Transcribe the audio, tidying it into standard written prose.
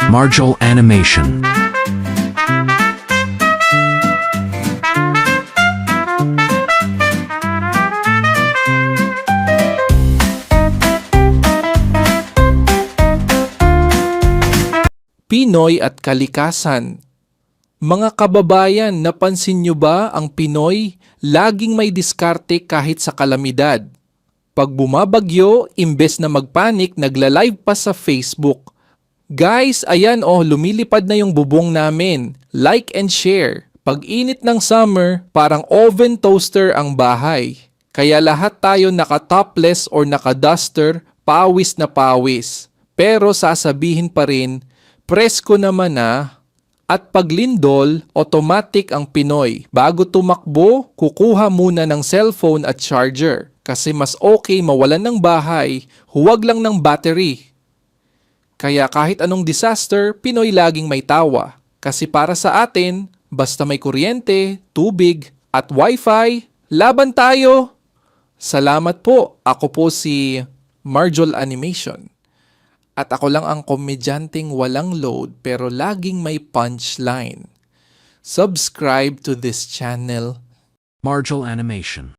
Marjol Animation. Pinoy at kalikasan. Mga kababayan, napansin nyo ba ang Pinoy laging may diskarte kahit sa kalamidad? Pag bumabagyo, imbes na magpanik, nagla-live pa sa Facebook. Guys, ayan lumilipad na yung bubong namin. Like and share. Pag init ng summer, parang oven toaster ang bahay. Kaya lahat tayo naka-topless or naka-duster, pawis na pawis. Pero sasabihin pa rin, presko naman at paglindol, automatic ang Pinoy. Bago tumakbo, kukuha muna ng cellphone at charger. Kasi mas okay mawalan ng bahay, huwag lang ng battery. Kaya kahit anong disaster, Pinoy laging may tawa. Kasi para sa atin, basta may kuryente, tubig, at wifi, laban tayo! Salamat po, ako po si Marjol Animation. At ako lang ang komedyanteng walang load pero laging may punchline. Subscribe to this channel. Marjol Animation.